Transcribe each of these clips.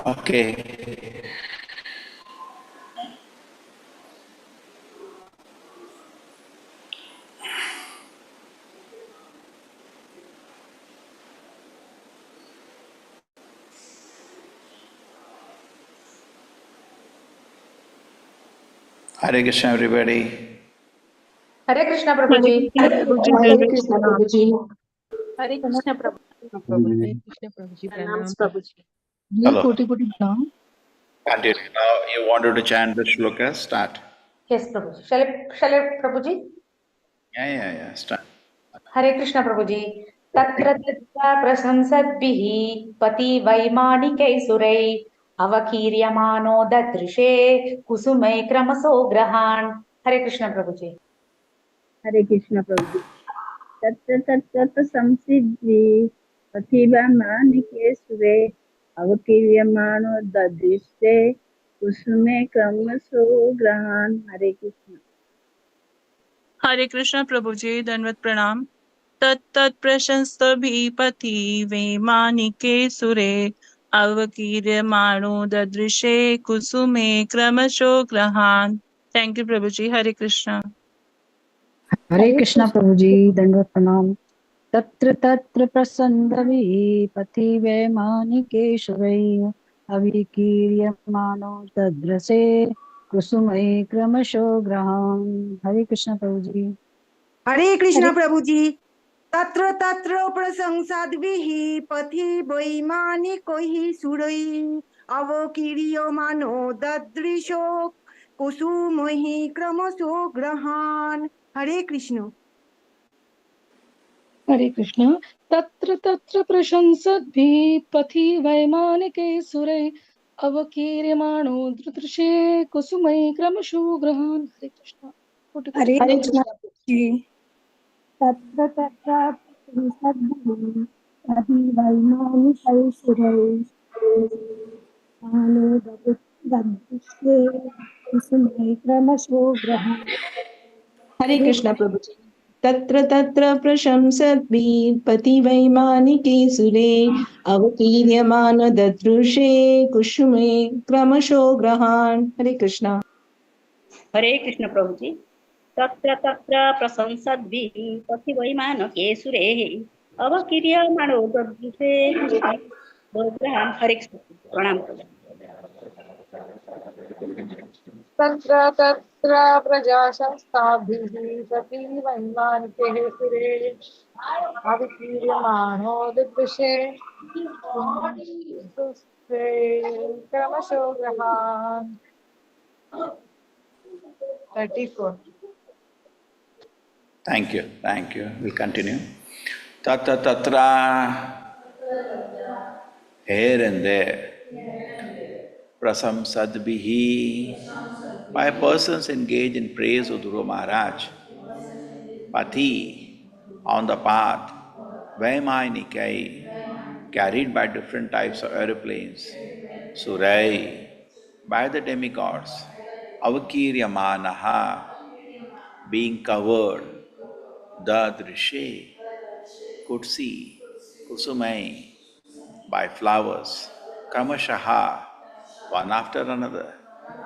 Okay. Hare Krishna, everybody. Hare Krishna, Prabhuji. Hare Krishna, Prabhuji. Hare Krishna, Prabhuji. Hare Krishna, Prabhuji. Pranams, Prabhuji. Hello. Koti pranam. Continue. Now you wanted to chant the shloka? Start. Yes, Prabhuji. Shall I, Prabhuji? Yeah. Start. Hare Krishna, Prabhuji. Tatra tatra prasamsadbihi pati vaimanikei surai avakīryamāno dadrishe kusumai kramaso grahan. Hare Krishna, Prabhuji. Hare Krishna, Prabhuji. Tatra tatra prasamsidhi pathiva manike sure avakiryamano dadrishte kusume kamaso grahan. Hare Krishna. Hare Krishna Prabhuji, Danvat Pranam. Tat tat prashansthabhi pati vemanike sure avakiryamano dadrishe kusume kramasho grahan. Thank you, Prabhuji. Hare Krishna. Hare Krishna, Prabhuji. Dandavat pranam. Tatra tatra prasandavi pathive manike shurai avikiryamano tadrase kusumai kramasho graham. Hare Krishna, Prabhuji. Hare Krishna, Prabhuji. Tatra tatra prasamsadvihi pathi vaimanikohi surai avakiriyamano dadrisho kusumohi kramaso grahan. Hare Krishna. Hare Krishna. Tatra tatra prashansadbhi pathi vaimanike surai avakiryamano dhrutrushe kusumai kramashu grahan. Hare Krishna. Hare Krishna. Tatra tatra prasamsadbihi pati vaimanikei surai avakīryamano dadrishe kusumai kramaso grahan. Hare Krishna Prabhuji. Tatra tatra prashamsadbhi pati vaimanike sure avakiryamana dadrushe kushume kramasho grahan. Hare Krishna. Hare Krishna Prabhuji. Tatra tatra prasamsadvihi pati vaimanike surehi avakiryamano dadrishe kusumai. Hare Krishna. Pranam. Tatra tatra prajashamstabhihi pati vaimanike sure avikiryamano dadrishe kramasho grahan. 34. Thank you. We'll continue. Tatra tatra, here and there. Prasamsadbihi, by persons engaged in praise of Guru Maharaj. Pati, on the path. Vaimanikai, carried by different types of aeroplanes. Surai, by the demigods. Avakiryamanaha, being covered. Dadrishe, could see. Kusumai, by flowers. Kramashaha, one after another.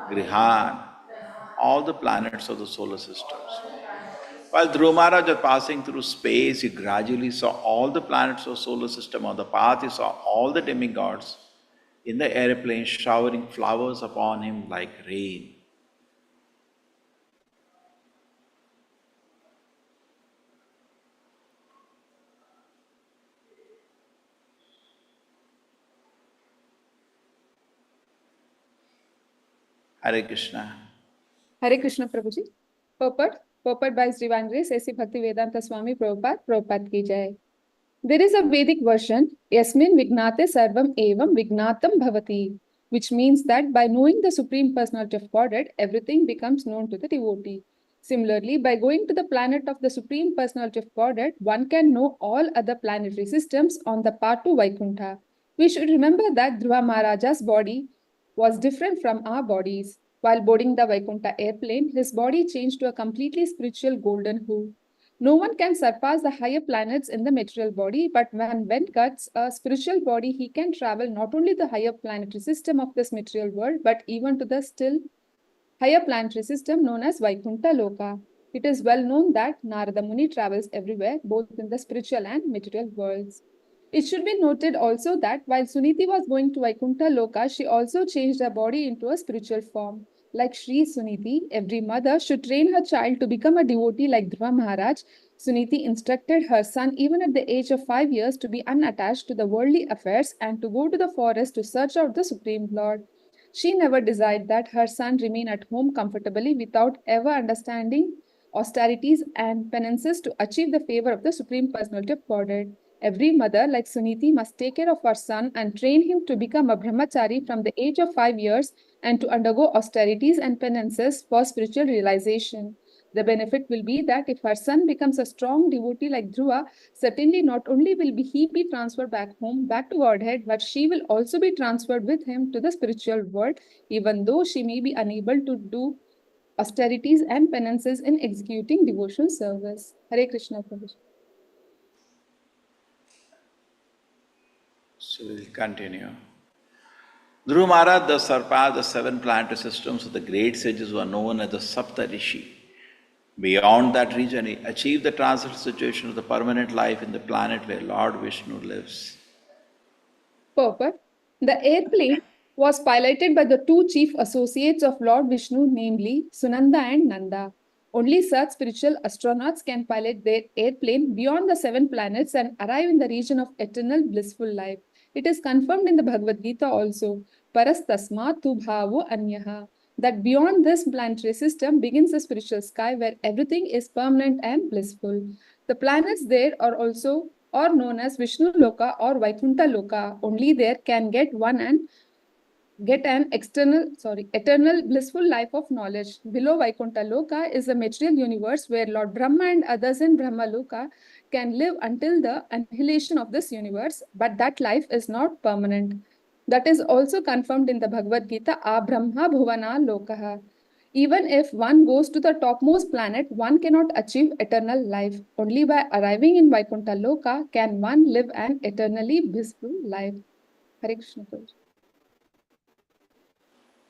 Grihan, all the planets of the solar systems. While Dhruva Maharaj was passing through space, he gradually saw all the planets of the solar system. On the path, he saw all the demigods in the airplane showering flowers upon him like rain. Hare Krishna. Hare Krishna Prabhuji. Purport by His Divine Grace A.C. Bhaktivedanta Swami Prabhupada ki jai. There is a Vedic version, Yasmin Vignate Sarvam Evam Vignatam Bhavati, which means that by knowing the Supreme Personality of Godhead, everything becomes known to the devotee. Similarly, by going to the planet of the Supreme Personality of Godhead, one can know all other planetary systems on the path to Vaikuntha. We should remember that Dhruva Maharaja's body was different from our bodies. While boarding the Vaikuntha airplane, his body changed to a completely spiritual golden hue. No one can surpass the higher planets in the material body, but when one gets a spiritual body, he can travel not only the higher planetary system of this material world, but even to the still higher planetary system known as Vaikuntha Loka. It is well known that Narada Muni travels everywhere, both in the spiritual and material worlds. It should be noted also that while Suniti was going to Vaikuntha Loka, she also changed her body into a spiritual form. Like Sri Suniti, every mother should train her child to become a devotee like Dhruva Maharaj. Suniti instructed her son even at the age of 5 years to be unattached to the worldly affairs and to go to the forest to search out the Supreme Lord. She never desired that her son remain at home comfortably without ever understanding austerities and penances to achieve the favor of the Supreme Personality of Godhead. Every mother, like Suniti, must take care of her son and train him to become a brahmachari from the age of 5 years and to undergo austerities and penances for spiritual realization. The benefit will be that if her son becomes a strong devotee like Dhruva, certainly not only will he be transferred back home, back to Godhead, but she will also be transferred with him to the spiritual world, even though she may be unable to do austerities and penances in executing devotional service. Hare Krishna, Prabhuji. So we'll continue. Dhruva Maharaj thus surpassed the 7 planetary systems of the great sages who are known as the Sapta Rishi. Beyond that region, he achieved the transitional situation of the permanent life in the planet where Lord Vishnu lives. Purport. The airplane was piloted by the 2 chief associates of Lord Vishnu, namely Sunanda and Nanda. Only such spiritual astronauts can pilot their airplane beyond the 7 planets and arrive in the region of eternal blissful life. It is confirmed in the Bhagavad Gita also, Parastasma tu bhavo anyaha, that beyond this planetary system begins the spiritual sky where everything is permanent and blissful. The planets there are also or known as Vishnu Loka or Vaikuntha Loka. Only there can get an eternal blissful life of knowledge. Below Vaikuntha Loka is the material universe where Lord Brahma and others in Brahma Loka can live until the annihilation of this universe, but that life is not permanent. That is also confirmed in the Bhagavad Gita, Abrahma Bhuvana Lokaha. Even if one goes to the topmost planet, one cannot achieve eternal life. Only by arriving in Vaikuntha Loka can one live an eternally blissful life. Hare Krishna.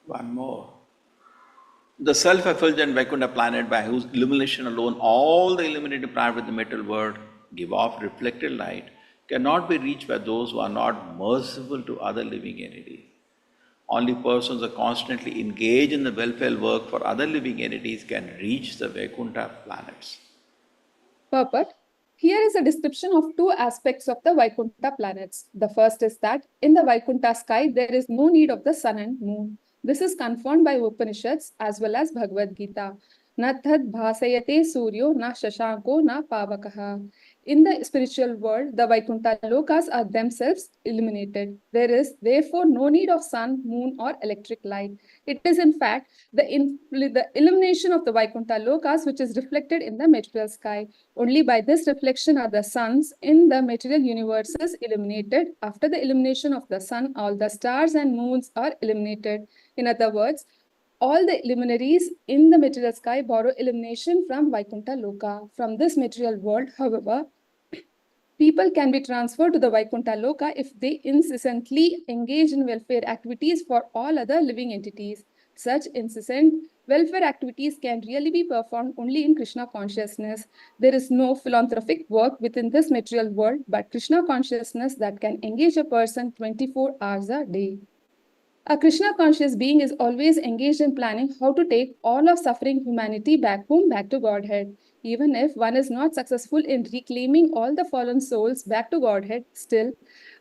One more. The self-effulgent Vaikuntha planet, by whose illumination alone all the illuminated planets with the material world give off reflected light, cannot be reached by those who are not merciful to other living entities. Only persons who are constantly engaged in the welfare work for other living entities can reach the Vaikuntha planets. Purport. Here is a description of 2 aspects of the Vaikuntha planets. The first is that in the Vaikuntha sky, there is no need of the sun and moon. This is confirmed by Upanishads as well as Bhagavad Gita. Na tad bhasayate suryo na shashanko na pavakaha. In the spiritual world, the Vaikuntha lokas are themselves illuminated. There is therefore no need of sun, moon or electric light. It is in fact the illumination of the Vaikuntha lokas which is reflected in the material sky. Only by this reflection are the suns in the material universes illuminated. After the illumination of the sun, all the stars and moons are illuminated. In other words, all the luminaries in the material sky borrow illumination from Vaikuntha Loka. From this material world, however, people can be transferred to the Vaikuntha Loka if they incessantly engage in welfare activities for all other living entities. Such incessant welfare activities can really be performed only in Krishna consciousness. There is no philanthropic work within this material world, but Krishna consciousness that can engage a person 24 hours a day. A Krishna conscious being is always engaged in planning how to take all of suffering humanity back home, back to Godhead. Even if one is not successful in reclaiming all the fallen souls back to Godhead, still,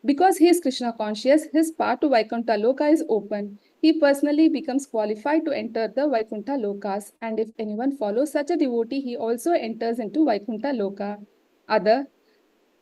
because he is Krishna conscious, his path to Vaikuntha Loka is open. He personally becomes qualified to enter the Vaikuntha Lokas, and if anyone follows such a devotee, he also enters into Vaikuntha Loka. Other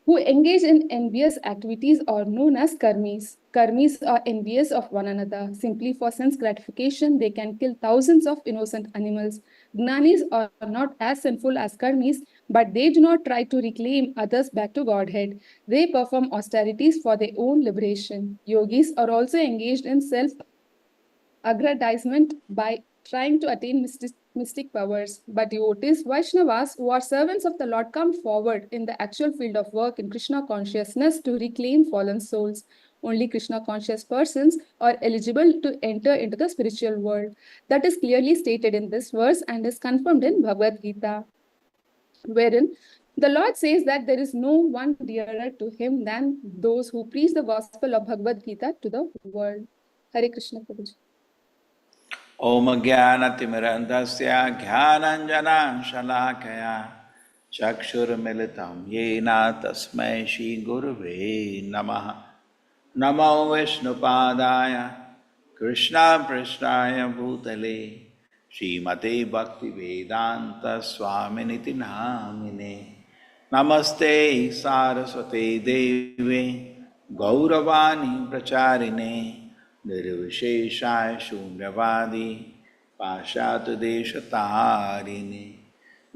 who engage in envious activities are known as karmis. Karmis are envious of one another. Simply for sense gratification, they can kill thousands of innocent animals. Gnanis are not as sinful as karmis, but they do not try to reclaim others back to Godhead. They perform austerities for their own liberation. Yogis are also engaged in self-aggrandizement by trying to attain mystic powers. But devotees, Vaishnavas, who are servants of the Lord, come forward in the actual field of work in Krishna consciousness to reclaim fallen souls. Only Krishna conscious persons are eligible to enter into the spiritual world. That is clearly stated in this verse and is confirmed in Bhagavad Gita, wherein the Lord says that there is no one dearer to him than those who preach the gospel of Bhagavad Gita to the world. Hare Krishna, Prabhuji. Om Jnanatimirandasya Jnananjana Shalakaya Chakshurmilitam Yena Tasmai Shri Gurave Namaha Namo Vishnupadaya Krishna Prishnaya Bhutale Srimate Bhakti Vedanta Swaminiti Namine Namaste Saraswate Deve Gauravani Pracharine Nirvisheshaya Shunyavadi Pashat Deshatarine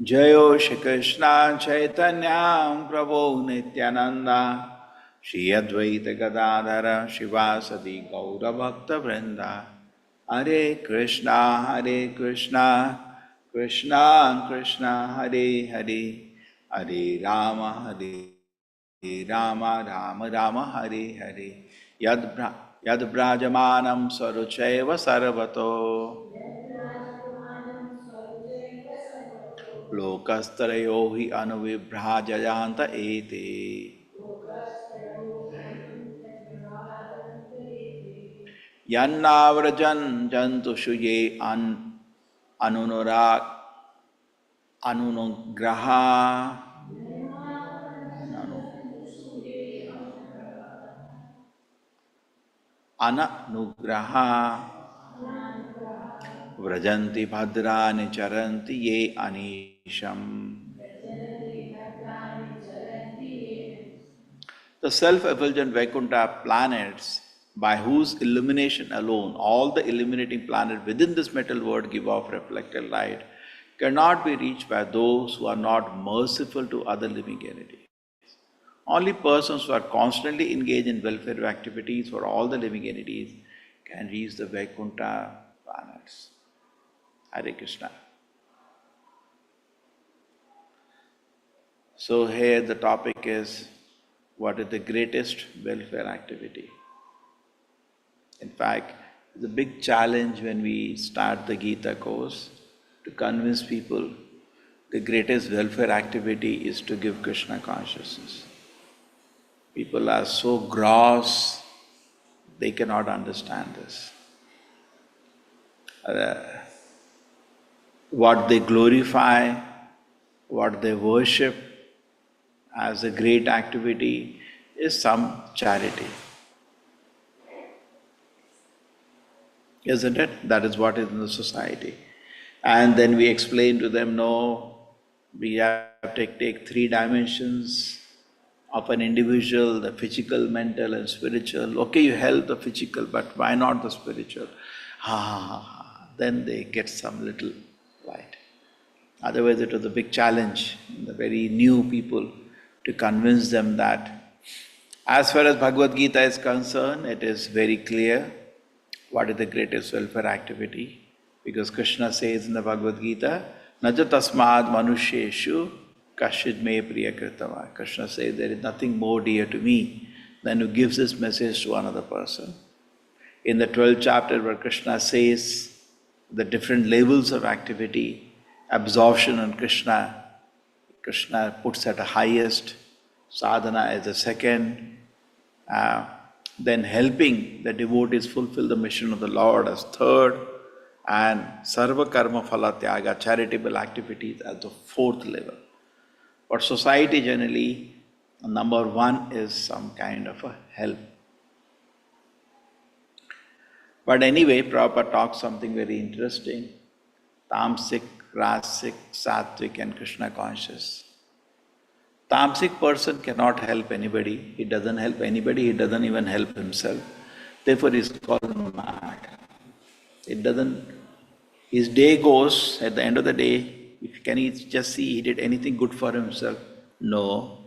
Jayo Shri Krishna Chaitanya Prabhu Nityananda Shri Advaita Gadadhara Shivasadi Gaura Bhakta Vrinda Hare Krishna Krishna Krishna Hare Hare Hare Rama Rama Rama Hare Hare Yad Brajamanam Saruchaiva Sarvato Lokastarayo hi Anuvibhrajayanta ete Yannavrajan jantushu ye anunugraha ananugraha vrajanti bhadrani charanti ye anisham. The self-effulgent Vaikuntha planets, by whose illumination alone all the illuminating planets within this metal world give off reflected light, cannot be reached by those who are not merciful to other living entities. Only persons who are constantly engaged in welfare activities for all the living entities can reach the Vaikuntha planets. Hare Krishna. So here the topic is, what is the greatest welfare activity? In fact, it's a big challenge when we start the Gita course to convince people the greatest welfare activity is to give Krishna consciousness. People are so gross, they cannot understand this. What they glorify, what they worship as a great activity is some charity. Isn't it? That is what is in the society. And then we explain to them, no, we have to take three dimensions of an individual, the physical, mental and spiritual. Okay, you help the physical, but why not the spiritual? Then they get some little light. Otherwise it was a big challenge, the very new people, to convince them that as far as Bhagavad Gita is concerned, it is very clear what is the greatest welfare activity. Because Krishna says in the Bhagavad Gita, Naja tasmad manusheshu kashid me priya kritava. Krishna says there is nothing more dear to me than who gives this message to another person. In the 12th chapter where Krishna says the different levels of activity, absorption on Krishna, Krishna puts at the highest, sadhana as the second, then helping the devotees fulfill the mission of the Lord as third, and sarva karma phala tyaga, charitable activities as the fourth level. But society generally, number one is some kind of a help. But anyway, Prabhupada talks something very interesting. Tamsik, Rasik, Sattvic and Krishna conscious. Tamasic person cannot help anybody. He doesn't help anybody. He doesn't even help himself. Therefore, he is called mad. It doesn't. His day goes. At the end of the day, can he just see he did anything good for himself? No.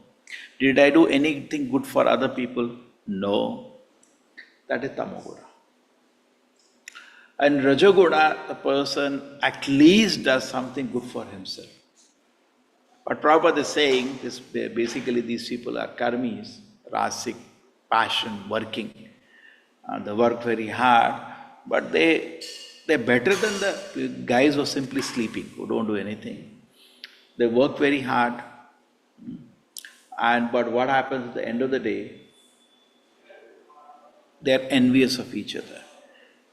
Did I do anything good for other people? No. That is tamogura. In Rajoguna, the person at least does something good for himself. But Prabhupada is saying, this, basically these people are karmis, rasic, passion, working. They work very hard, but they're better than the guys who are simply sleeping, who don't do anything. They work very hard, but what happens at the end of the day? They're envious of each other,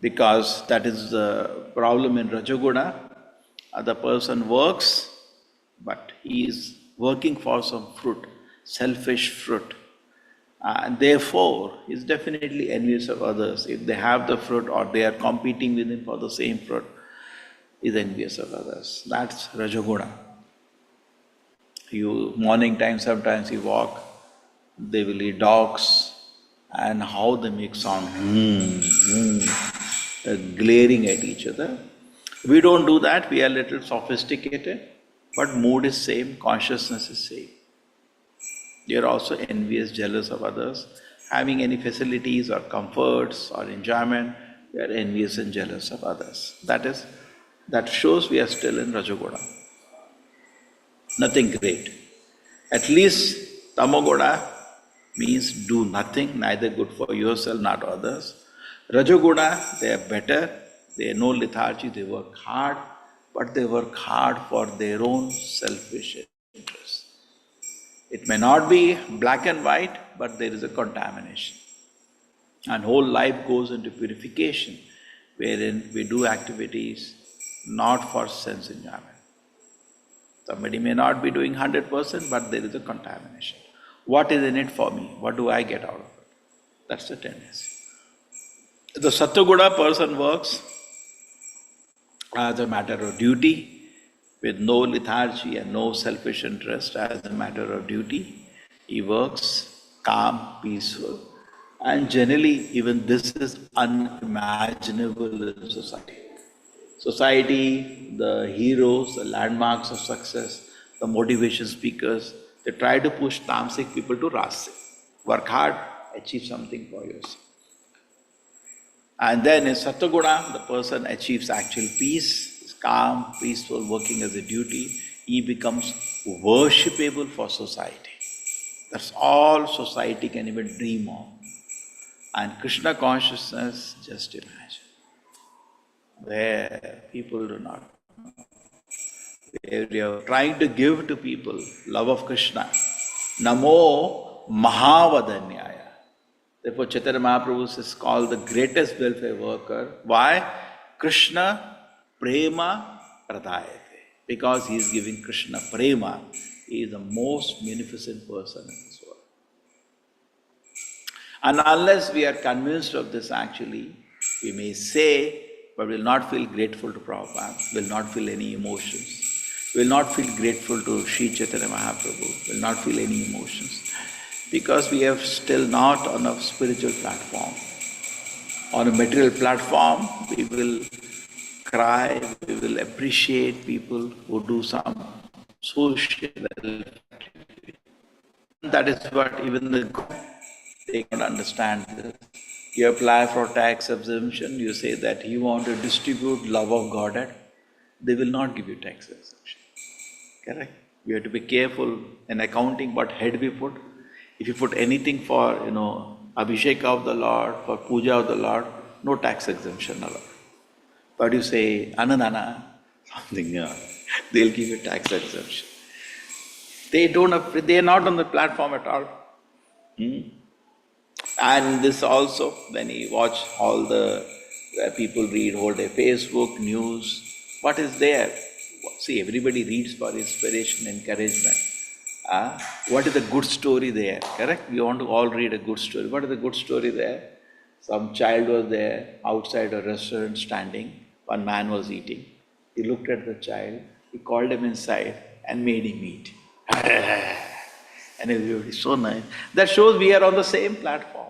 because that is the problem in Rajoguna. The person works, but he is working for some fruit, selfish fruit. And therefore, he is definitely envious of others. If they have the fruit or they are competing with him for the same fruit, he is envious of others. That's Rajoguna. Morning time, sometimes you walk, they will eat dogs, and how they make sound, glaring at each other. We don't do that, we are a little sophisticated, but mood is same, consciousness is same. You are also envious, jealous of others. Having any facilities or comforts or enjoyment, we are envious and jealous of others. That shows we are still in Rajoguna. Nothing great. At least Tamoguna means do nothing, neither good for yourself, not others. Rajoguna, they are better, they know lethargy, they work hard, but they work hard for their own selfish interests. It may not be black and white, but there is a contamination. And whole life goes into purification, wherein we do activities not for sense enjoyment. Somebody may not be doing 100%, but there is a contamination. What is in it for me? What do I get out of it? That's the tendency. The Sattva-guna person works as a matter of duty, with no lethargy and no selfish interest, as a matter of duty. He works calm, peaceful, and generally even this is unimaginable in society. Society, the heroes, the landmarks of success, the motivation speakers, they try to push tamasic people to rasic. Work hard, achieve something for yourself. And then in Sattva-guna, the person achieves actual peace, is calm, peaceful, working as a duty. He becomes worshipable for society. That's all society can even dream of. And Krishna consciousness, just imagine, where people do not know, where we are trying to give to people love of Krishna. Namo Mahavadanyaya. Therefore, Chaitanya Mahaprabhu is called the greatest welfare worker. Why? Krishna Prema Pradayate. Because he is giving Krishna Prema. He is the most munificent person in this world. And unless we are convinced of this actually, we may say, but will not feel grateful to Prabhupada, will not feel any emotions, will not feel grateful to Sri Chaitanya Mahaprabhu, will not feel any emotions. Because we are still not on a spiritual platform. On a material platform, we will cry, we will appreciate people who do some social activity. That is what even the God, they cannot understand this. You apply for tax exemption, you say that you want to distribute love of Godhead, they will not give you tax exemption. Correct? You have to be careful in accounting what head we put. If you put anything for, Abhishek of the Lord, for puja of the Lord, no tax exemption allowed. But you say, Anandana, something, they'll give you tax exemption. They are not on the platform at all. And this also, when you watch all the people read whole day Facebook, news, what is there? See, everybody reads for inspiration, encouragement. What is the good story there? Correct? We want to all read a good story. What is the good story there? Some child was there outside a restaurant standing. One man was eating. He looked at the child. He called him inside and made him eat. And everybody, so nice. That shows we are on the same platform.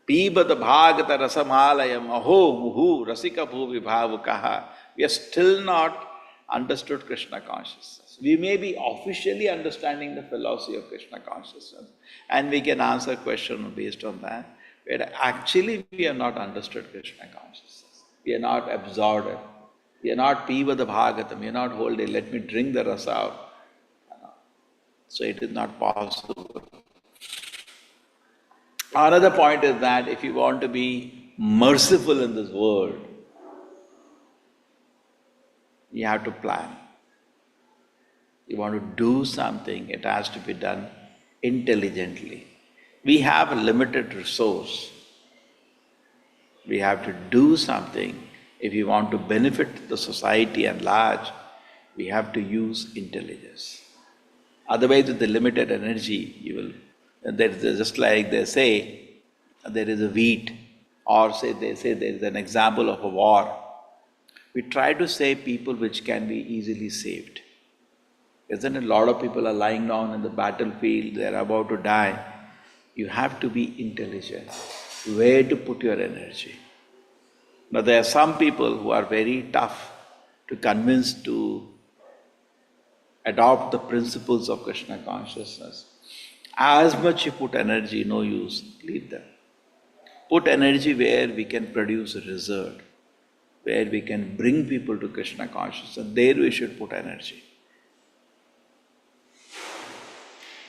Pibata bhagata rasamalayam aho muhu rasika bhuvi bhavukaha. We are still not understood Krishna consciousness. We may be officially understanding the philosophy of Krishna consciousness, and we can answer questions based on that. But actually we have not understood Krishna consciousness. We are not absorbed it. We are not Piva the Bhagavatam. We are not holding, let me drink the rasa out. So it is not possible. Another point is that if you want to be merciful in this world, you have to plan. You want to do something, it has to be done intelligently. We have a limited resource. We have to do something. If you want to benefit the society at large, we have to use intelligence. Otherwise, with the limited energy, you will, just like they say, there is a wheat, or they say there is an example of a war. We try to save people which can be easily saved. Isn't it? A lot of people are lying down in the battlefield, they are about to die. You have to be intelligent, where to put your energy. Now there are some people who are very tough to convince to adopt the principles of Krishna consciousness. As much you put energy, no use, leave them. Put energy where we can produce a result, where we can bring people to Krishna consciousness. There we should put energy.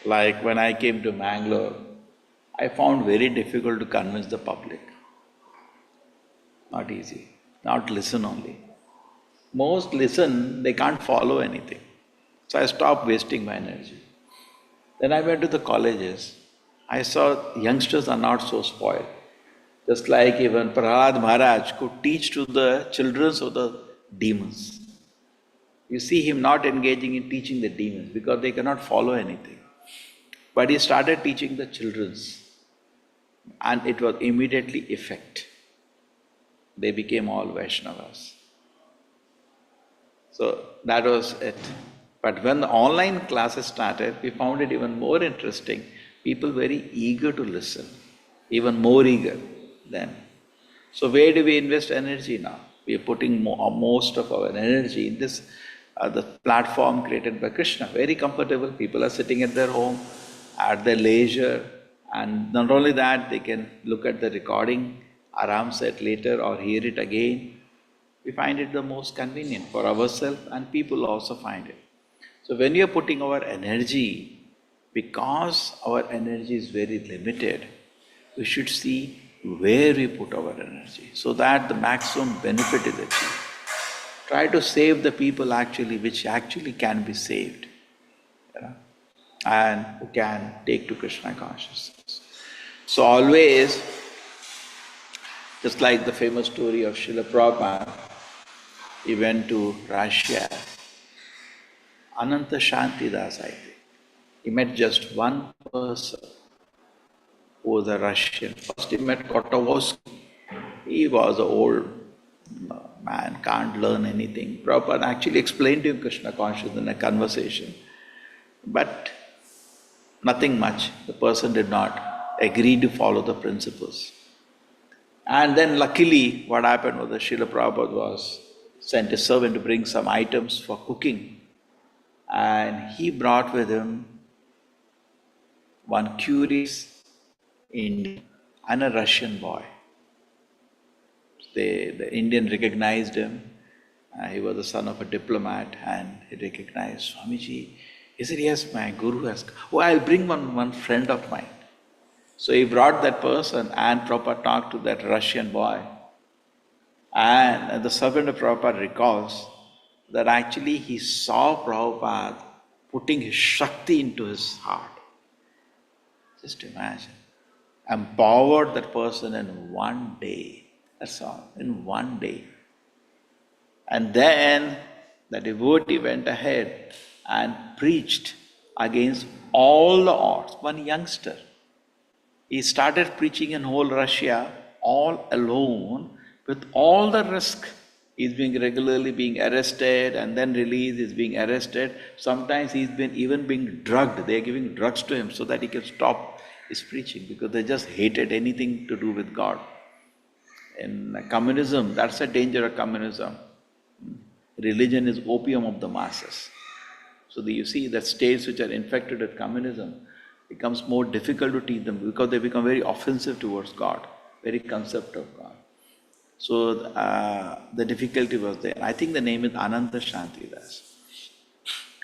Like when I came to Mangalore, I found very difficult to convince the public. Not easy, not listen only. Most listen, they can't follow anything. So I stopped wasting my energy. Then I went to the colleges. I saw youngsters are not so spoiled. Just like even Prahlad Maharaj could teach to the children of the demons. You see him not engaging in teaching the demons because they cannot follow anything. But he started teaching the children's, and it was immediately effect. They became all Vaishnavas. So that was it. But when the online classes started, we found it even more interesting. People very eager to listen, even more eager then. So where do we invest energy now? We are putting most of our energy in this, the platform created by Krishna. Very comfortable. People are sitting at their home, at their leisure, and not only that, they can look at the recording, aram set later or hear it again. We find it the most convenient for ourselves, and people also find it. So when you are putting our energy, because our energy is very limited, we should see where we put our energy so that the maximum benefit is achieved. Try to save the people actually, which actually can be saved, and who can take to Krishna consciousness. So always, just like the famous story of Srila Prabhupada, he went to Russia, Ananta Shantidas, I think. He met just one person who was a Russian. First he met Kotovsky. He was an old man, can't learn anything. Prabhupada actually explained to him Krishna consciousness in a conversation. But nothing much. The person did not agree to follow the principles. And then luckily what happened was that Srila Prabhupada sent a servant to bring some items for cooking. And he brought with him one curious Indian and a Russian boy. The Indian recognized him. He was the son of a diplomat, and he recognized Swamiji. He said, yes, my guru has come. Oh, I'll bring one friend of mine. So he brought that person, and Prabhupada talked to that Russian boy. And the servant of Prabhupada recalls that actually he saw Prabhupada putting his Shakti into his heart. Just imagine. Empowered that person in one day. That's all, in one day. And then the devotee went ahead and preached against all the odds. One youngster. He started preaching in whole Russia all alone with all the risk. He's regularly being arrested and then released, he's being arrested. Sometimes he's even being drugged. They're giving drugs to him so that he can stop his preaching because they just hated anything to do with God. In communism, that's a danger of communism. Religion is opium of the masses. So you see that states which are infected with communism, becomes more difficult to teach them because they become very offensive towards God, very concept of God. So the difficulty was there. I think the name is Ananta Shantidas.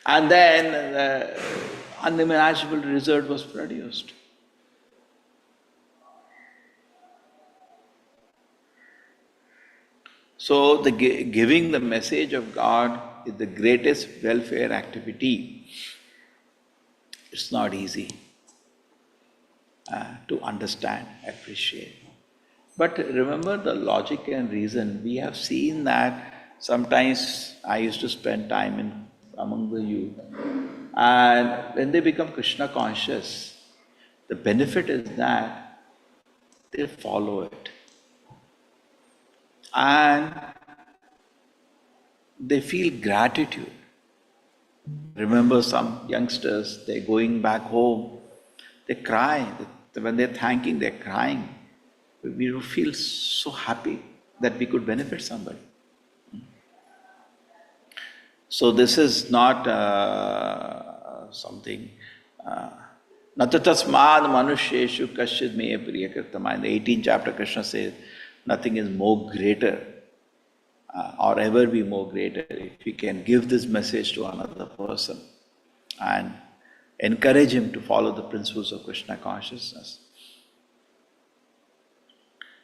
And then the unimaginable result was produced. So the giving the message of God is the greatest welfare activity. It's not easy to understand, appreciate. But remember the logic and reason. We have seen that sometimes I used to spend time among the youth, and when they become Krishna conscious, the benefit is that they follow it. And they feel gratitude. Remember some youngsters, they're going back home, they cry. When they're thanking, they're crying. We feel so happy that we could benefit somebody. So this is not something. Natatasmad manusheshu kashid me priyakritama. In the 18th chapter, Krishna says, nothing is more greater or ever be more greater if we can give this message to another person and encourage him to follow the principles of Krishna consciousness.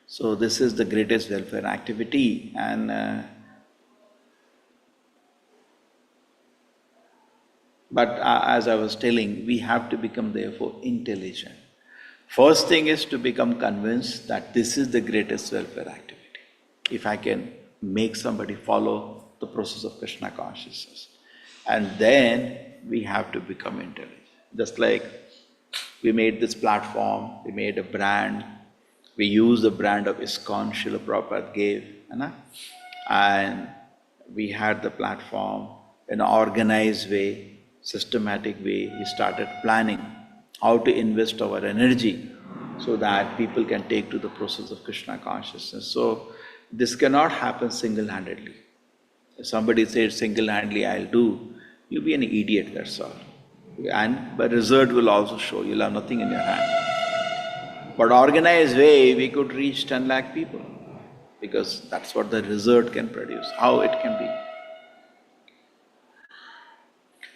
So this is the greatest welfare activity, and but as I was telling, we have to become therefore intelligent. First thing is to become convinced that this is the greatest welfare activity. If I can make somebody follow the process of Krishna consciousness. And then we have to become intelligent. Just like we made this platform, we made a brand, we used the brand of ISKCON, Srila Prabhupada gave, and we had the platform in an organized way, systematic way. We started planning how to invest our energy so that people can take to the process of Krishna consciousness. So this cannot happen single-handedly. If somebody says single-handedly I'll do, you'll be an idiot, that's all. And but result will also show, you'll have nothing in your hand. But organized way, we could reach 10 lakh people because that's what the result can produce, how it can be.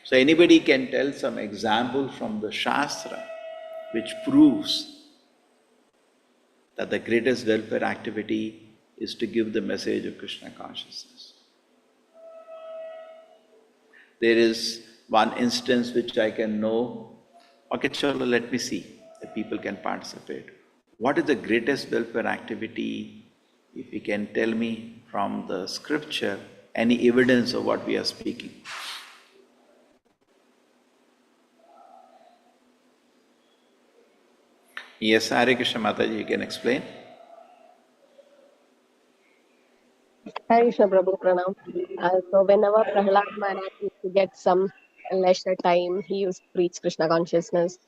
So anybody can tell some example from the Shastra which proves that the greatest welfare activity is to give the message of Krishna consciousness. There is one instance which I can know. Okay, chalo, let me see if people can participate. What is the greatest welfare activity? If you can tell me from the scripture, any evidence of what we are speaking. Yes, Hare Krishna Mataji, you can explain. Hare Krishna Prabhu Pranam. So whenever Prahlad Maharaj used to get some leisure time, he used to preach Krishna consciousness.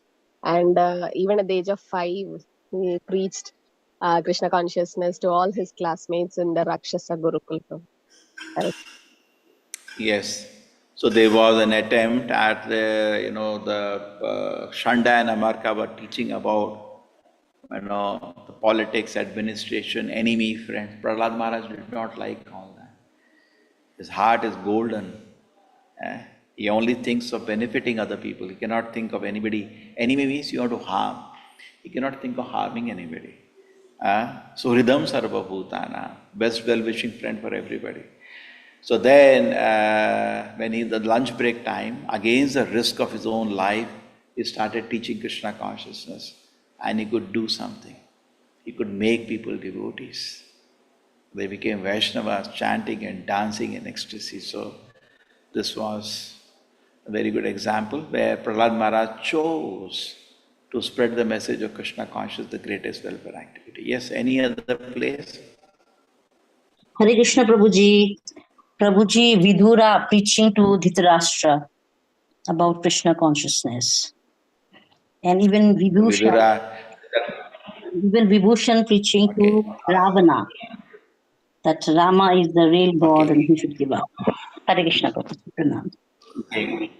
And even at the age of 5, he preached Krishna consciousness to all his classmates in the Rakshasa Gurukul. Yes. So there was an attempt at the Shanda and Amarka were teaching about the politics, administration, enemy, friends. Prahlad Maharaj did not like all that. His heart is golden. He only thinks of benefiting other people. He cannot think of anybody. Enemy means you want to harm. He cannot think of harming anybody. Suhridam sarva bhutana, best well-wishing friend for everybody. So then, when the lunch break time, against the risk of his own life, he started teaching Krishna consciousness. And he could do something. He could make people devotees. They became Vaishnavas, chanting and dancing in ecstasy. So this was a very good example where Prahlad Maharaj chose to spread the message of Krishna consciousness, the greatest welfare activity. Yes, any other place? Hare Krishna Prabhuji. Prabhuji, Vidura preaching to Dhritarashtra about Krishna consciousness. And even Vibhushan preaching to Ravana that Rama is the real God and he should give up. Hare Krishna Prabhuji. Pranam. Okay.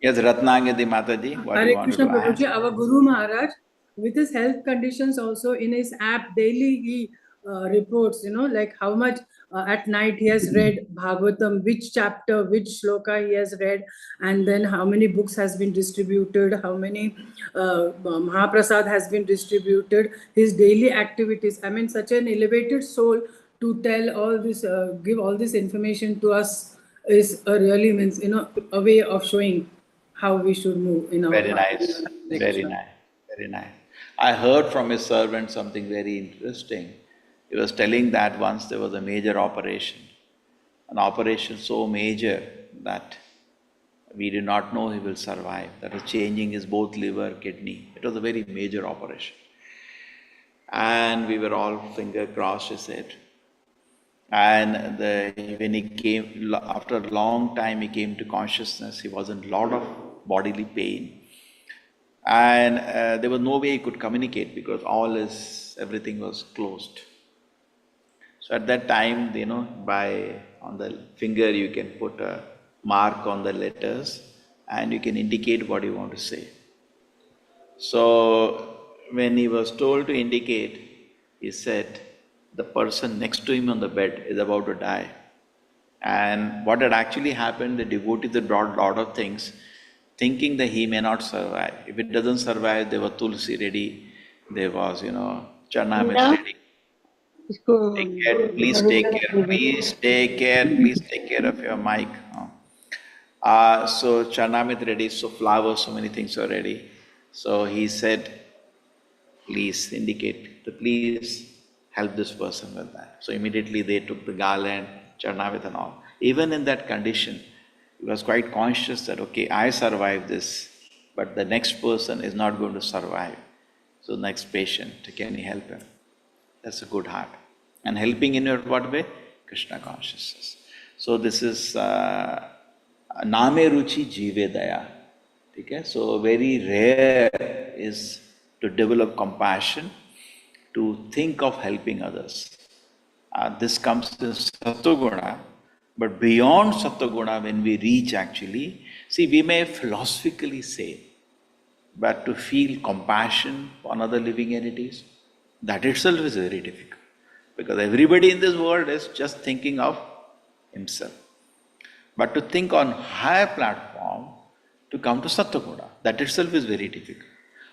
Yes, Ratnagati Mataji, what do you Hare wanted Krishna to add? Prabhuji, our Guru Maharaj, with his health conditions also in his app daily he reports, like how much at night he has read Bhagavatam, which chapter, which shloka he has read, and then how many books has been distributed, how many Mahaprasad has been distributed, his daily activities. I mean, such an elevated soul to tell all this, give all this information to us is a really means, a way of showing how we should move in our Very life. nice, very nice, very nice. I heard from his servant something very interesting. He was telling that once there was a major operation, an operation so major that we did not know he will survive. That was changing his both liver, kidney. It was a very major operation. And we were all finger crossed, he said. And when he came, after a long time, he came to consciousness. He was in a lot of bodily pain. And there was no way he could communicate because everything was closed. So at that time, on the finger you can put a mark on the letters and you can indicate what you want to say. So when he was told to indicate, he said the person next to him on the bed is about to die. And what had actually happened, the devotees had brought a lot of things, thinking that he may not survive. If it doesn't survive, there was tulsi ready, there was, charnamrit ready. Take care, please take care, please take care, please take care of your mic. So charnamrit ready, so flowers, so many things are ready. So he said, please indicate, please help this person with that. So immediately they took the garland, charnamrit and all. Even in that condition, he was quite conscious that, okay, I survived this, but the next person is not going to survive. So next patient, can you help him? That's a good heart. And helping in what way? Krishna consciousness. So this is Name Ruchi Jive Daya. Okay? So very rare is to develop compassion, to think of helping others. This comes in Sattva-guna, but beyond Sattva-guna, when we reach actually, see, we may philosophically say, but to feel compassion on other living entities, that itself is very difficult. Because everybody in this world is just thinking of himself. But to think on higher platform, to come to Sattva-guna, that itself is very difficult.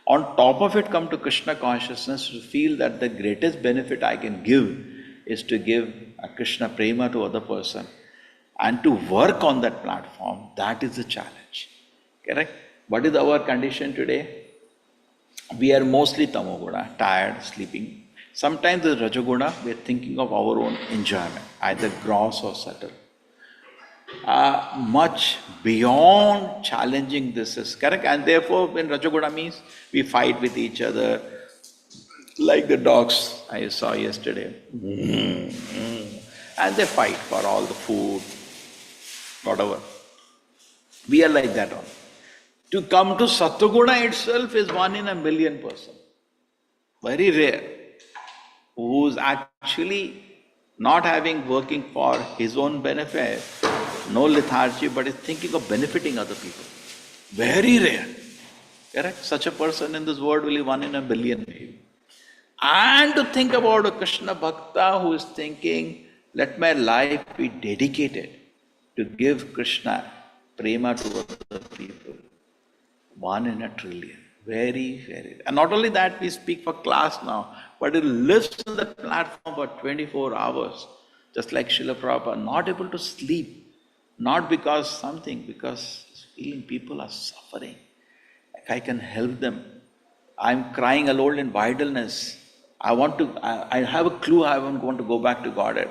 On top of it, come to Krishna consciousness, to feel that the greatest benefit I can give is to give a Krishna prema to other person. And to work on that platform, that is the challenge. Correct? What is our condition today? We are mostly tamoguna, tired, sleeping. Sometimes the rajoguna, we are thinking of our own enjoyment, either gross or subtle. Much beyond challenging this is correct. And therefore, when rajoguna means we fight with each other, like the dogs I saw yesterday. And they fight for all the food, whatever. We are like that only. To come to Sattva-guna itself is 1 in a million person. Very rare. Who's actually not having working for his own benefit, no lethargy, but is thinking of benefiting other people. Very rare. Correct? Such a person in this world will be 1 in a billion maybe. And to think about a Krishna Bhakta who is thinking, let my life be dedicated to give Krishna prema to other people. 1 in a trillion. Very, very. And not only that, we speak for class now, but it lives on the platform for 24 hours, just like Srila Prabhupada, not able to sleep, not because something, because he's feeling people are suffering. Like I can help them. I'm crying alone in idleness. I have a clue I want to go back to Godhead,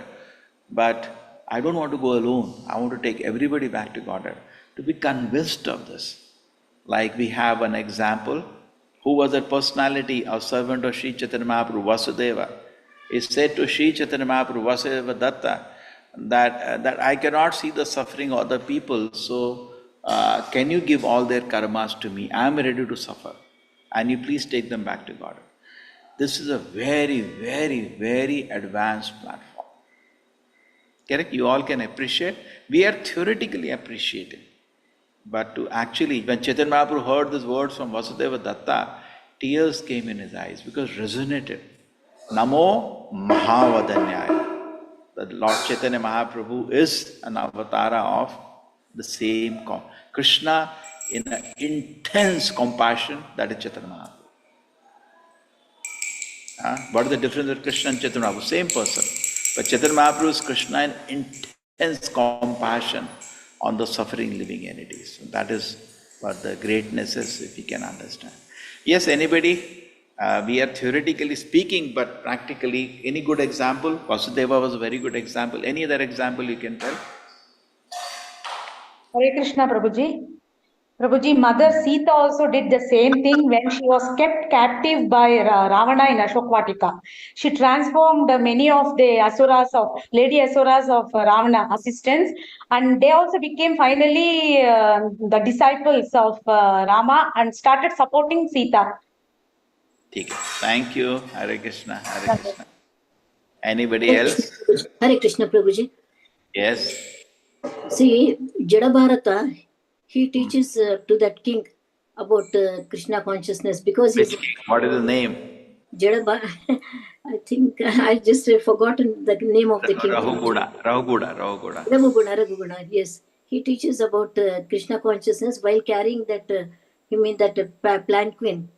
but I don't want to go alone. I want to take everybody back to Godhead, to be convinced of this. Like we have an example, who was that personality, a servant of Sri Chaitanya Mahaprabhu, Vasudeva. He said to Sri Chaitanya Mahaprabhu, Vasudeva Datta, that I cannot see the suffering of other people, so can you give all their karmas to me? I am ready to suffer. And you please take them back to God. This is a very, very, very advanced platform. Correct? You all can appreciate. We are theoretically appreciating. But to actually, when Chaitanya Mahaprabhu heard these words from Vasudeva Datta, tears came in his eyes because resonated. Namo Mahavadanyaya. The Lord Chaitanya Mahaprabhu is an avatara of the same Krishna in an intense compassion, that is Chaitanya Mahaprabhu. What is the difference with Krishna and Chaitanya Mahaprabhu? Same person. But Chaitanya Mahaprabhu is Krishna in intense compassion on the suffering living entities. So that is what the greatness is, if you can understand. Yes, anybody? We are theoretically speaking, but practically, any good example? Vasudeva was a very good example. Any other example you can tell? Hare Krishna, Prabhuji. Prabhuji, Mother Sita also did the same thing when she was kept captive by Ravana in Ashokvatika. She transformed many of the asuras of lady asuras of Ravana assistants, and they also became finally the disciples of Rama and started supporting Sita. Thank you, Hare Krishna, Hare Krishna. Anybody else? Hare Krishna, Prabhuji. Yes. See, Jadabharata, he teaches to that king about Krishna consciousness because he's. What is the name? Jadabharata, I think I just forgotten the name of the king. Raghuguna, yes. He teaches about Krishna consciousness while carrying that, you mean that palanquin.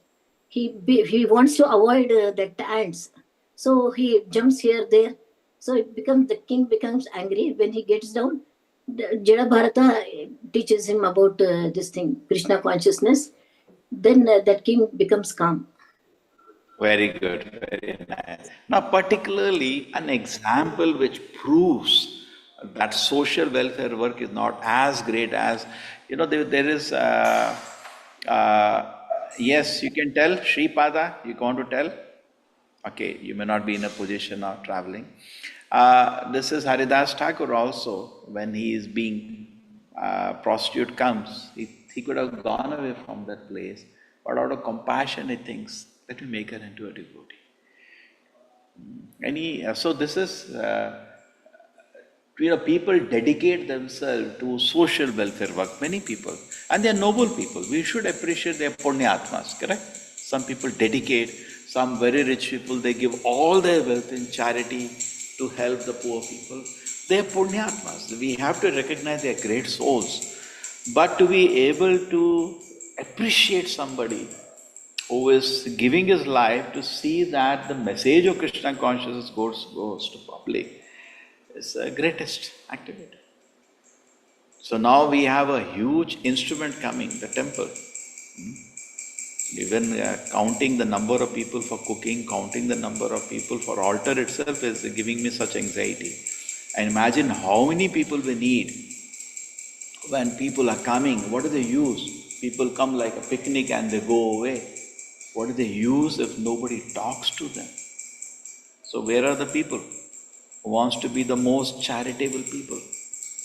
He wants to avoid that ants. So he jumps here, there. So the king becomes angry. When he gets down, Jadabharata teaches him about this thing, Krishna consciousness. Then that king becomes calm. Very good, very nice. Now, particularly an example which proves that social welfare work is not as great as, there is, yes, you can tell, Sripada, you want to tell? Okay, you may not be in a position of traveling. This is Haridas Thakur also, when he is being, prostitute comes, he could have gone away from that place, but out of compassion he thinks, let me make her into a devotee. So this is, people dedicate themselves to social welfare work, many people, and they are noble people. We should appreciate their punyatmas, correct? Some people dedicate, some very rich people, they give all their wealth in charity to help the poor people. They are punyatmas. We have to recognize they are great souls. But to be able to appreciate somebody who is giving his life to see that the message of Krishna consciousness goes to public is the greatest activity. So now we have a huge instrument coming, the temple. Even counting the number of people for cooking, counting the number of people for altar itself is giving me such anxiety. And imagine how many people we need. When people are coming, what do they use? People come like a picnic and they go away. What do they use if nobody talks to them? So where are the people who wants to be the most charitable people?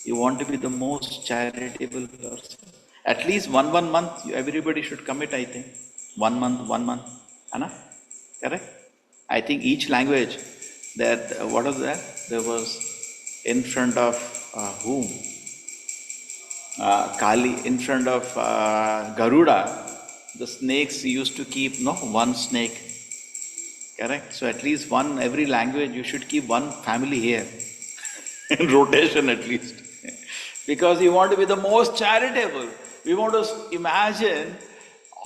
You want to be the most charitable person. At least one month, everybody should commit, I think. 1 month. Anna? Correct? I think each language, what was that? There was in front of whom? Kali, in front of Garuda, the snakes used to keep, one snake. Correct? So at least every language, you should keep one family here. In rotation at least. Because you want to be the most charitable. We want to imagine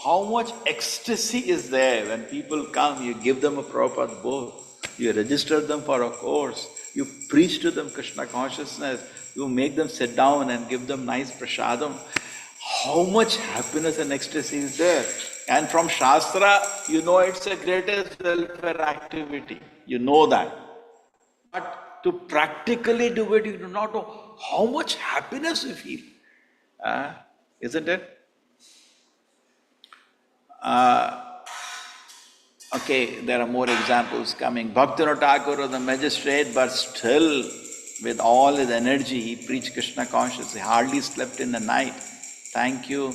how much ecstasy is there when people come, you give them a Prabhupada book, you register them for a course, you preach to them Krishna consciousness, you make them sit down and give them nice prasadam. How much happiness and ecstasy is there? And from Shastra, it's the greatest welfare activity. You know that. But to practically do it, you do not know how much happiness you feel. Isn't it? Okay, there are more examples coming. Bhaktivinoda Thakur was the magistrate, but still, with all his energy, he preached Krishna consciousness. He hardly slept in the night. Thank you.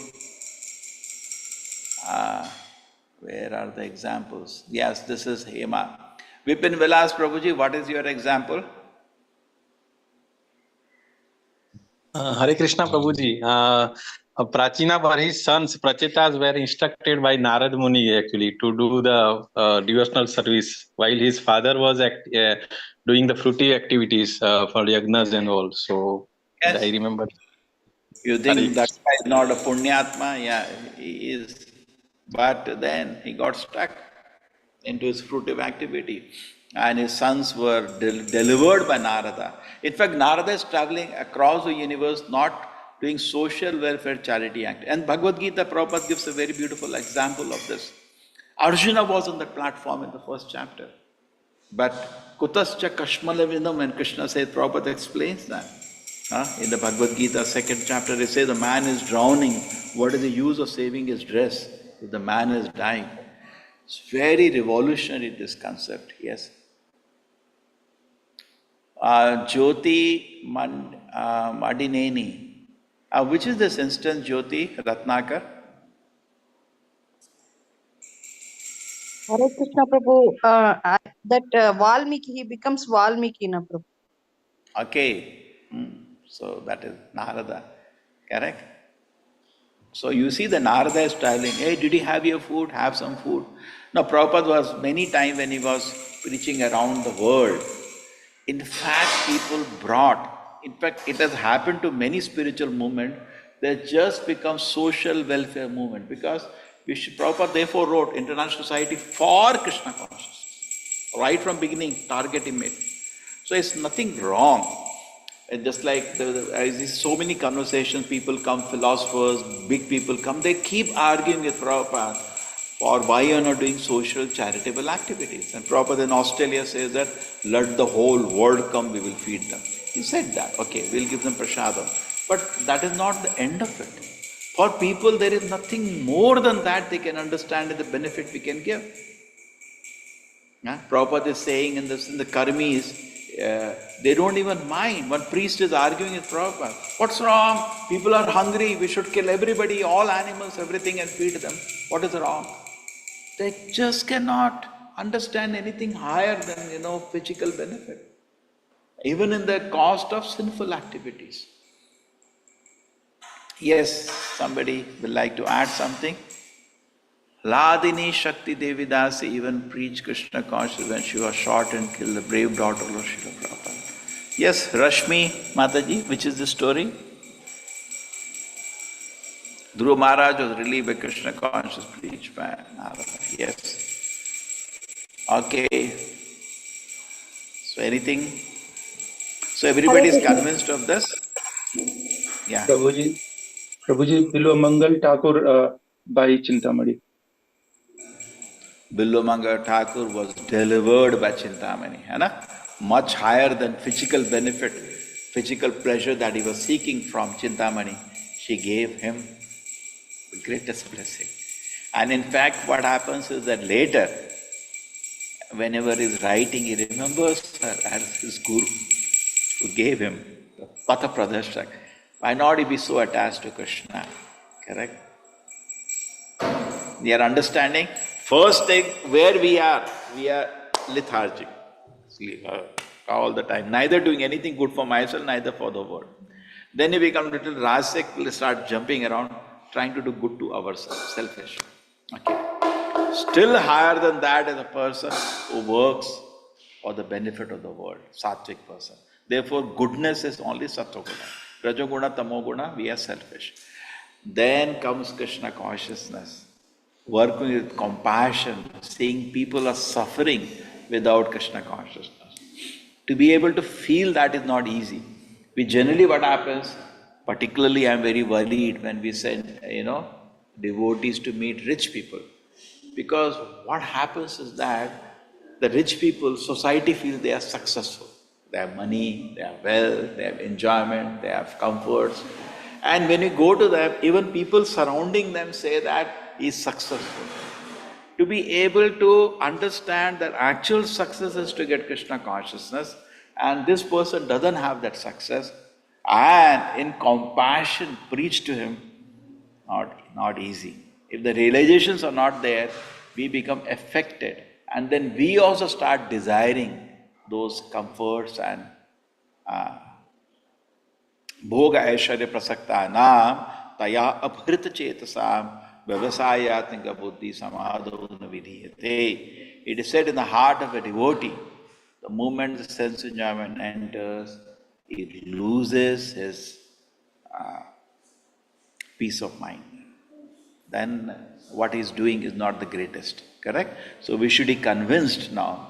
Where are the examples? Yes, this is Hema. Vipin Vilas Prabhuji, what is your example? Hare Krishna Prabhuji. Prachina were his sons. Prachetas were instructed by Narad Muni actually to do the devotional service while his father was doing the fruity activities for yagnas and all. So Yes. I remember. You think that guy is not a punyatma? Yeah, he is. But then he got stuck into his fruitive activity. And his sons were delivered by Narada. In fact, Narada is traveling across the universe, not doing social welfare charity act. And Bhagavad Gita, Prabhupada gives a very beautiful example of this. Arjuna was on that platform in the first chapter. But kutascha kashmalavinam, when Krishna says, Prabhupada explains that. In the Bhagavad Gita, second chapter, they say the man is drowning. What is the use of saving his dress if the man is dying? It's very revolutionary, this concept, yes. Jyoti Madineni. Which is this instance, Jyoti Ratnakar? Hare Krishna Prabhu, that Valmiki, he becomes Valmiki na Prabhu. Okay, so that is Narada, correct? So you see the Narada is traveling, hey, did you have your food? Have some food. Now Prabhupada was many times when he was preaching around the world, in fact people brought, in fact it has happened to many spiritual movements, they just become social welfare movement because Prabhupada therefore wrote International Society for Krishna Consciousness. Right from beginning, target he made. So it's nothing wrong. And just like I see so many conversations, people come, philosophers, big people come, they keep arguing with Prabhupada for why you're not doing social charitable activities. And Prabhupada in Australia says that, let the whole world come, we will feed them. He said that, okay, we'll give them prasadam. But that is not the end of it. For people, there is nothing more than that they can understand the benefit we can give. Prabhupada is saying in the Karmis, they don't even mind. One priest is arguing with Prabhupada. What's wrong? People are hungry. We should kill everybody, all animals, everything and feed them. What is wrong? They just cannot understand anything higher than, physical benefit. Even in the cost of sinful activities. Yes, somebody will like to add something. Ladini Shakti Devidasi even preached Krishna consciousness when she was shot and killed, the brave daughter of Srila Prabhupada. Yes, Rashmi Mataji, which is the story? Dhruva Maharaj was relieved by Krishna consciousness preached by Narada. Yes. Okay. So anything? So everybody is convinced of this? Yeah. Prabhuji, Bilomangal Thakur by Chintamani. Bilomangal Thakur was delivered by Chintamani, much higher than physical benefit, physical pleasure that he was seeking from Chintamani. She gave him the greatest blessing. And in fact, what happens is that later, whenever he's writing, he remembers her as his guru, who gave him the Patha Pradashak. Why not he be so attached to Krishna? Correct? We are understanding. First thing, where we are lethargic. All the time. Neither doing anything good for myself, neither for the world. Then you become a little rasic, we'll start jumping around, trying to do good to ourselves, selfish. Okay. Still higher than that is a person who works for the benefit of the world, sattvic person. Therefore, goodness is only sattva-guna. Rajoguna, tamoguna, we are selfish. Then comes Krishna consciousness. Working with compassion, seeing people are suffering without Krishna consciousness. To be able to feel that is not easy. We generally, what happens, particularly I am very worried when we send, devotees to meet rich people. Because what happens is that the rich people, society feels they are successful. They have money, they have wealth, they have enjoyment, they have comforts. And when you go to them, even people surrounding them say that he is successful. To be able to understand that actual success is to get Krishna consciousness, and this person doesn't have that success, and in compassion preach to him, not easy. If the realizations are not there, we become affected, and then we also start desiring those comforts and Bhoga Aishwarya Prasakta Naam taya aphrita chetasam vyavasayatmika buddhi samadhona vidhiyate. It is said in the heart of a devotee, the moment the sense enjoyment enters, he loses his peace of mind. Then what he's doing is not the greatest, correct? So we should be convinced now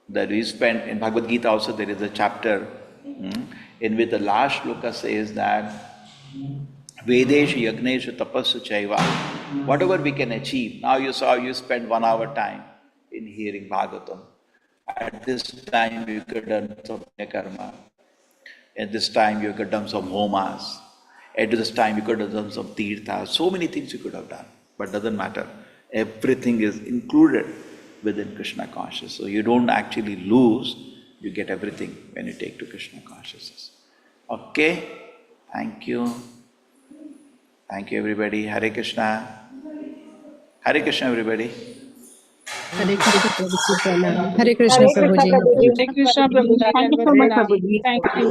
that we spend, in Bhagavad Gita also there is a chapter in which the last shloka says that Vedeshu Yagneshu Tapassu Chaiva, whatever we can achieve. Now you saw you spend 1 hour time in hearing Bhagavatam. At this time you could have done some karma. At this time you could have done some homas. At this time you could have done some tirthas. So many things you could have done. But doesn't matter. Everything is included within Krishna consciousness. So you don't actually lose, you get everything when you take to Krishna consciousness. Okay? Thank you. Thank you everybody. Hare Krishna. Hare Krishna everybody. Hare Krishna Prabhuji Pranam. Hare Krishna Prabhuji. Hare Krishna Prabhuji. Thank you so much, Prabhuji. Thank you.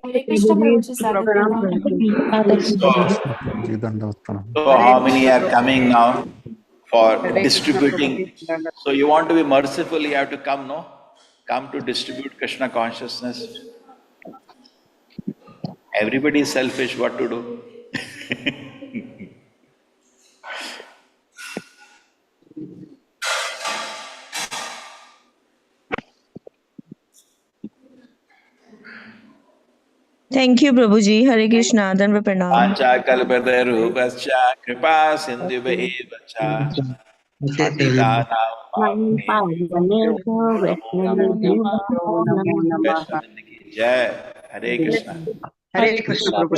Hare Krishna Prabhuji Pranam, Sadhguru. Prabhuji. So how many are coming now for distributing? So you want to be merciful, you have to come, no? Come to distribute Krishna consciousness. Everybody is selfish, what to do? Thank you, Prabhuji. Hare Krishna. Danva Pranam. Pancha kalpatarubhascha kripa sindhuva cha patitanam Jai. Hare Krishna. Hare Krishna Prabhuji.